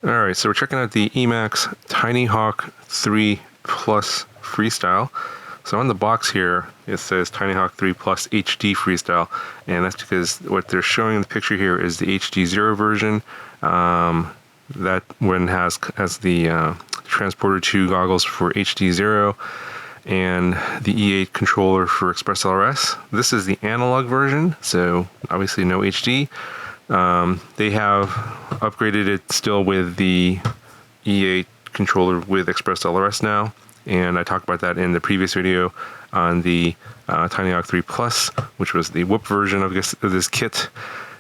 Alright, so we're checking out the EMAX Tinyhawk 3 Plus Freestyle. So on the box here, it says Tinyhawk 3 Plus HD Freestyle, and that's because what they're showing in the picture here is the HD0 version. That one has the Transporter 2 goggles for HD0 and the E8 controller for ExpressLRS. This is the analog version, so obviously no HD. They have upgraded it still with the E8 controller with ExpressLRS now, and I talked about that in the previous video on the Tinyhawk 3 Plus, which was the whoop version of this kit.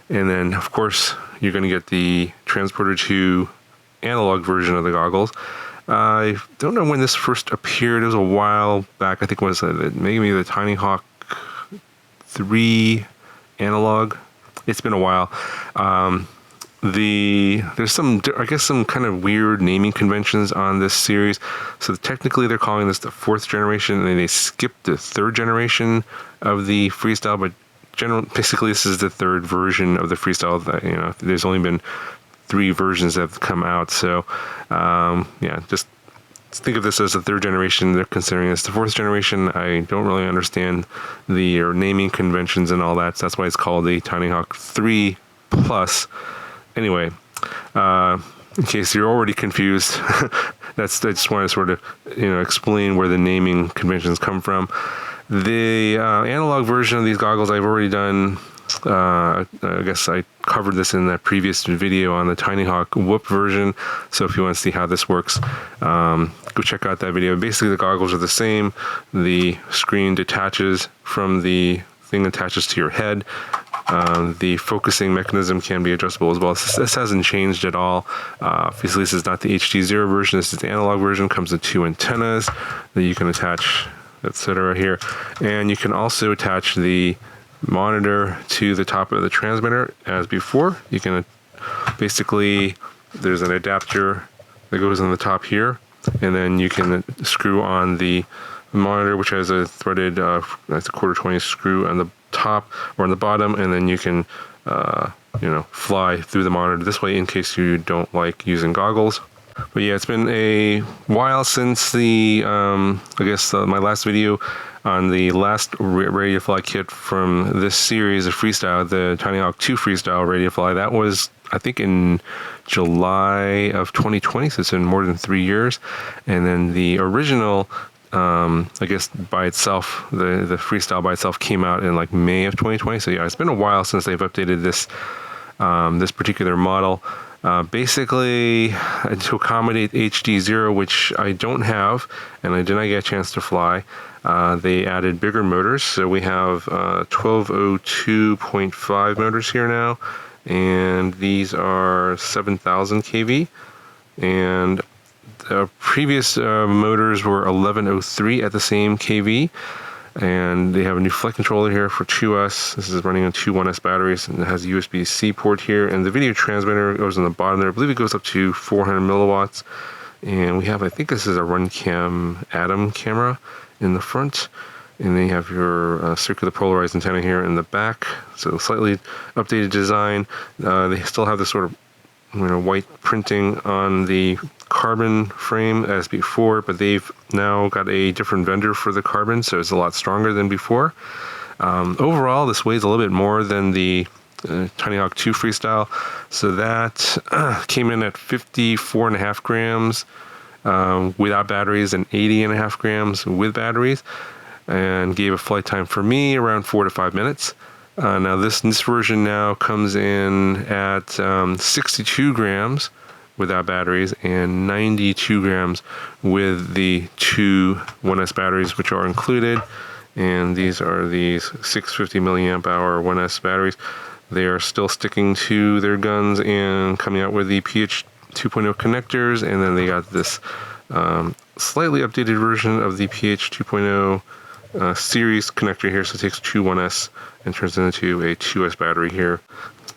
And then, of course, you're going to get the Transporter 2 analog version of the goggles. I don't know when this first appeared. It was a while back. I think it was maybe the Tinyhawk 3 analog. It's been a while. There's some kind of weird naming conventions on this series. So technically they're calling this the 4th generation, and then they skipped the 3rd generation of the Freestyle, but basically this is the 3rd version of the Freestyle. That, there's only been 3 versions that have come out. So yeah, just think of this as the 3rd generation. They're considering this the 4th generation. I don't really understand the naming conventions and all that. So that's why it's called the Tinyhawk 3 Plus. Anyway, in case you're already confused, I just want to sort of explain where the naming conventions come from. The analog version of these goggles I've already done. I guess I covered this in that previous video on the Tinyhawk whoop version. So if you want to see how this works, go check out that video. Basically, the goggles are the same. The screen detaches from the thing attaches to your head. The focusing mechanism can be adjustable as well. This hasn't changed at all. Obviously, this is not the HD0 version. This is the analog version. Comes with 2 antennas that you can attach, etc. here. And you can also attach the monitor to the top of the transmitter as before. You can basically, there's an adapter that goes on the top here, and then you can screw on the monitor, which has a threaded that's a 1/4-20 screw on the top or on the bottom, and then you can fly through the monitor this way in case you don't like using goggles. But yeah, it's been a while since the my last video on the last ready to fly kit from this series of Freestyle, the Tinyhawk 2 Freestyle ready to fly. That was, I think, in July of 2020, so it's been more than 3 years. And then the original, by itself, the Freestyle by itself came out in like May of 2020. So yeah, it's been a while since they've updated this this particular model. Basically, to accommodate HD0, which I don't have, and I did not get a chance to fly, they added bigger motors. So we have 1202.5 motors here now, and these are 7,000 kV. And the previous motors were 1103 at the same kV. And they have a new flight controller here for 2S. This is running on 2 1S batteries, and it has a USB-C port here. And the video transmitter goes on the bottom there. I believe it goes up to 400 milliwatts. And we have, I think this is a RunCam Atom camera in the front. And then you have your circular polarized antenna here in the back. So slightly updated design. They still have this sort of white printing on the carbon frame as before, but they've now got a different vendor for the carbon, so it's a lot stronger than before. Overall, this weighs a little bit more than the Tinyhawk 2 Freestyle, so that came in at 54.5 grams without batteries and 80.5 grams with batteries, and gave a flight time for me around 4 to 5 minutes. Now this version now comes in at 62 grams without batteries and 92 grams with the 2 1S batteries, which are included. And these are these 650 milliamp hour 1S batteries. They are still sticking to their guns and coming out with the PH 2.0 connectors. And then they got this slightly updated version of the PH 2.0 series connector here. So it takes 2 1S and turns it into a 2S battery here.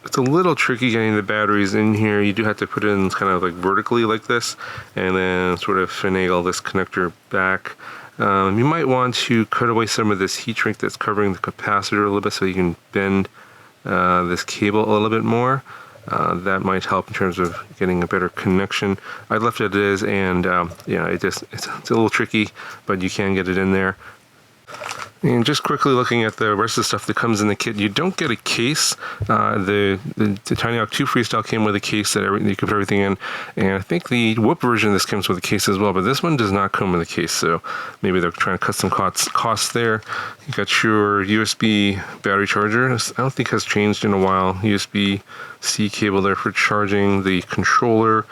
It's a little tricky getting the batteries in here. You do have to put it in kind of like vertically like this, and then sort of finagle this connector back. You might want to cut away some of this heat shrink that's covering the capacitor a little bit so you can bend this cable a little bit more. That might help in terms of getting a better connection. I left it as, and yeah, it's a little tricky, but you can get it in there. And just quickly looking at the rest of the stuff that comes in the kit, you don't get a case. The Tinyhawk 2 Freestyle came with a case that you could put everything in, and I think the Whoop version of this comes with a case as well, but this one does not come with a case, so maybe they're trying to cut some costs there. You got your USB battery charger. I don't think has changed in a while. USB-C cable there for charging the controller.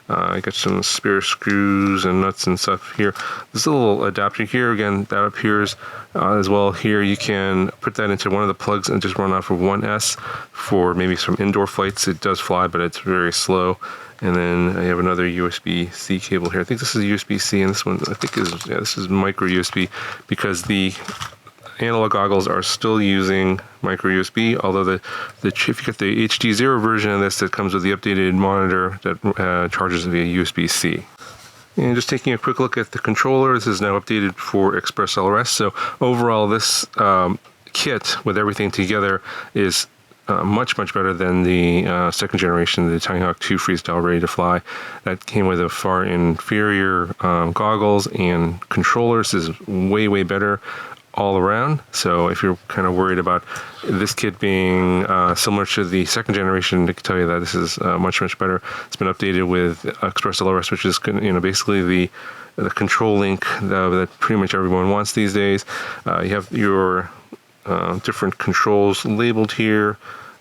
I got some spare screws and nuts and stuff here. There's a little adapter here. Again, that appears as well here. You can put that into one of the plugs and just run off of 1S for maybe some indoor flights. It does fly, but it's very slow. And then I have another USB-C cable here. I think this is USB-C, and this one I think is, yeah, this is micro USB, because the analog goggles are still using micro USB, although if you get the HD0 version of this, that comes with the updated monitor that charges via USB-C. And just taking a quick look at the controller, this is now updated for ExpressLRS. So overall, this kit with everything together is much better than the second generation, the Tinyhawk 2 Freestyle Ready to Fly. That came with a far inferior goggles and controllers. This is way better all around. So if you're kind of worried about this kit being similar to the second generation, I can tell you that this is much better. It's been updated with ExpressLRS, which is, you know, basically the control link that pretty much everyone wants these days. You have your different controls labeled here.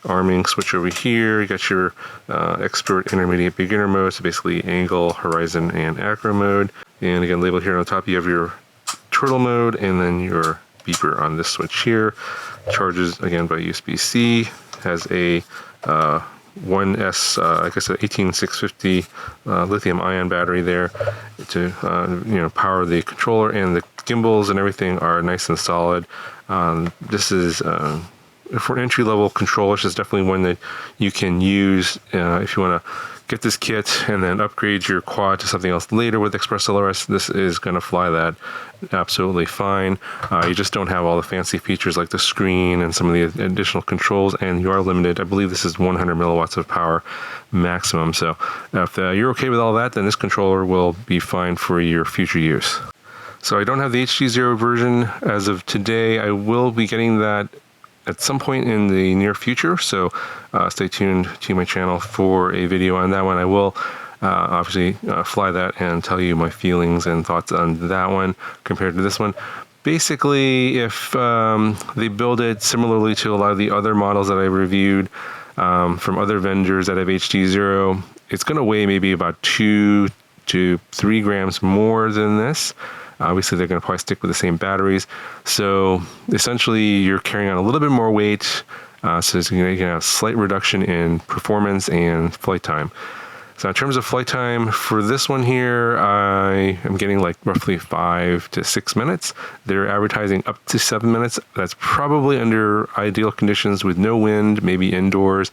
Arming switch over here. You got your expert, intermediate, beginner mode, so basically angle, horizon, and acro mode. And again, labeled here on the top, you have your turtle mode, and then your beeper on this switch here. Charges again by USB-C. Has a 1S, I guess, an 18650 lithium-ion battery there to power the controller, and the gimbals and everything are nice and solid. This is for an entry-level controller. This is definitely one that you can use if you want to get this kit and then upgrade your quad to something else later with ExpressLRS. This is going to fly that absolutely fine. You just don't have all the fancy features like the screen and some of the additional controls, and you are limited. I believe this is 100 milliwatts of power maximum. So if you're okay with all that, then this controller will be fine for your future use. So I don't have the HD0 version as of today. I will be getting that at some point in the near future, so stay tuned to my channel for a video on that one. I will obviously fly that and tell you my feelings and thoughts on that one compared to this one. Basically, if they build it similarly to a lot of the other models that I reviewed from other vendors that have HD0, it's going to weigh maybe about 2 to 3 grams more than this. Obviously, they're going to probably stick with the same batteries. So essentially, you're carrying on a little bit more weight. So you're going to have a slight reduction in performance and flight time. So in terms of flight time for this one here, I am getting like roughly 5 to 6 minutes. They're advertising up to 7 minutes. That's probably under ideal conditions with no wind, maybe indoors.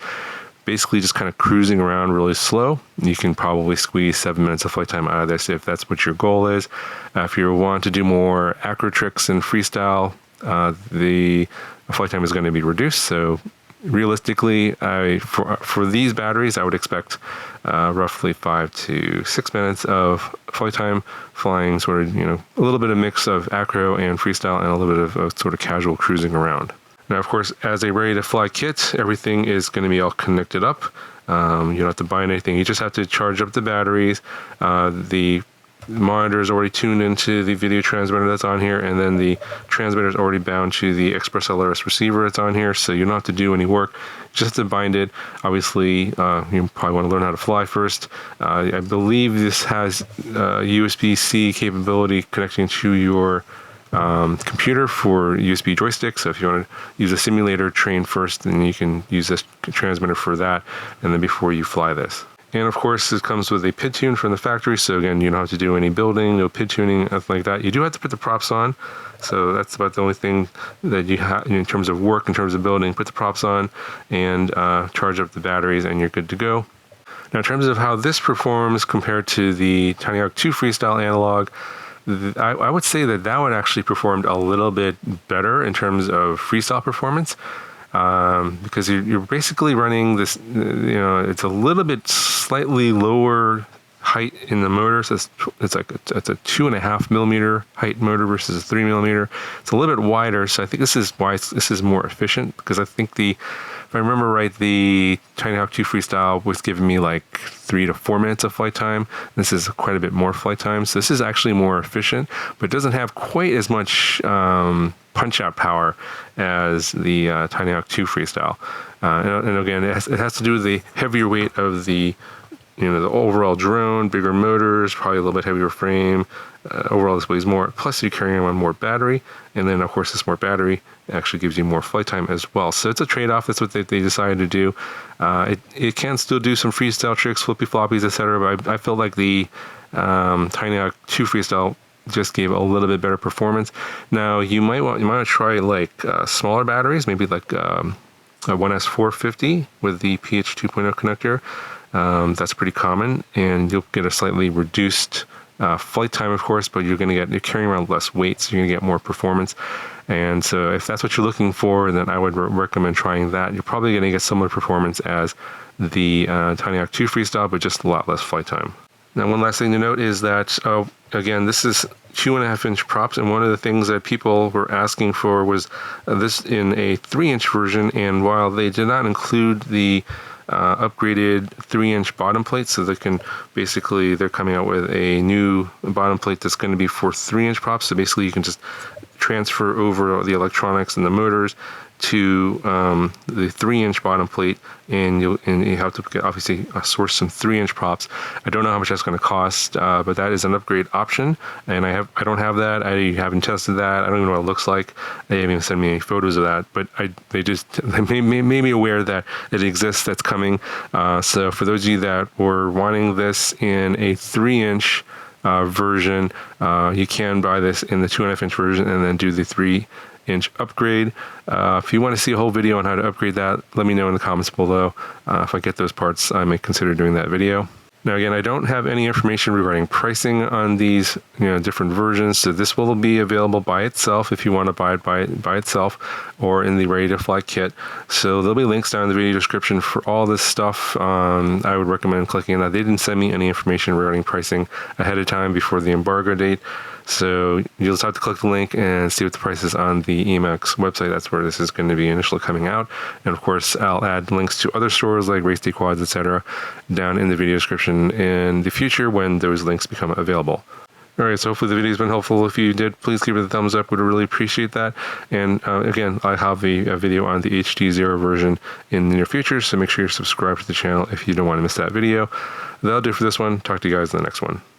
Basically just kind of cruising around really slow. You can probably squeeze 7 minutes of flight time out of this if that's what your goal is. If you want to do more acro tricks and freestyle, the flight time is going to be reduced. So realistically, for these batteries, I would expect roughly 5 to 6 minutes of flight time, flying sort of, a little bit of mix of acro and freestyle, and a little bit of sort of casual cruising around. Now, of course, as a ready-to-fly kit, everything is going to be all connected up. You don't have to buy anything. You just have to charge up the batteries. The monitor is already tuned into the video transmitter that's on here, and then the transmitter is already bound to the ExpressLRS receiver that's on here, so you don't have to do any work. You just have to bind it. Obviously, you probably want to learn how to fly first. I believe this has USB-C capability connecting to your computer for USB joystick. So if you want to use a simulator, train first, then you can use this transmitter for that, and then before you fly this. And of course, this comes with a PID tune from the factory. So again, you don't have to do any building, no PID tuning, nothing like that. You do have to put the props on. So that's about the only thing that you have in terms of work, in terms of building. Put the props on and charge up the batteries, and you're good to go. Now, in terms of how this performs compared to the Tinyhawk 2 Freestyle analog, I would say that one actually performed a little bit better in terms of freestyle performance. because you're basically running this, it's a little bit slightly lower height in the motor. So it's a 2.5 millimeter height motor versus a 3 millimeter. It's a little bit wider. So I think this is why this is more efficient, because I think if I remember right, the Tinyhawk 2 Freestyle was giving me like 3 to 4 minutes of flight time. This is quite a bit more flight time. So this is actually more efficient, but it doesn't have quite as much punch-out power as the Tinyhawk 2 Freestyle. And again, it has to do with the heavier weight of the overall drone, bigger motors, probably a little bit heavier frame. Overall, this weighs more. Plus, you're carrying on more battery, and then of course, this more battery actually gives you more flight time as well. So it's a trade-off. That's what they decided to do. It can still do some freestyle tricks, flippy floppies, etc. But I felt like the Tinyhawk 2 Freestyle just gave a little bit better performance. Now you might want to try like smaller batteries, maybe like a 1S450 with the PH 2.0 connector. That's pretty common, and you'll get a slightly reduced flight time, of course, but you're carrying around less weight, so you're going to get more performance. And so if that's what you're looking for, then I would recommend trying that. You're probably going to get similar performance as the Tinyhawk 2 Freestyle, but just a lot less flight time. Now, one last thing to note is that, again, this is 2.5-inch props, and one of the things that people were asking for was this in a 3-inch version, and while they did not include the upgraded 3-inch bottom plate, so they're coming out with a new bottom plate that's going to be for 3-inch props. So basically you can just transfer over the electronics and the motors to the 3-inch bottom plate, and you have to obviously source some 3-inch props. I don't know how much that's going to cost, but that is an upgrade option, and I don't have that. I haven't tested that. I don't even know what it looks like. They haven't even sent me any photos of that, but they made me aware that it exists. That's coming. So for those of you that were wanting this in a 3-inch version, you can buy this in the 2.5-inch version and then do the 3-inch upgrade. If you want to see a whole video on how to upgrade that, let me know in the comments below. If I get those parts, I may consider doing that video. Now again, I don't have any information regarding pricing on these different versions, so this will be available by itself if you want to buy it by itself or in the ready to fly kit. So there'll be links down in the video description for all this stuff. I would recommend clicking on that. They didn't send me any information regarding pricing ahead of time before the embargo date, so you'll just have to click the link and see what the price is on the EMAX website. That's where this is going to be initially coming out. And of course, I'll add links to other stores like Race Day Quads, etc. down in the video description in the future when those links become available. All right, so hopefully the video has been helpful. If you did, please give it a thumbs up. Would really appreciate that. And again, I have a video on the HD0 version in the near future, so make sure you're subscribed to the channel if you don't want to miss that video. That'll do it for this one. Talk to you guys in the next one.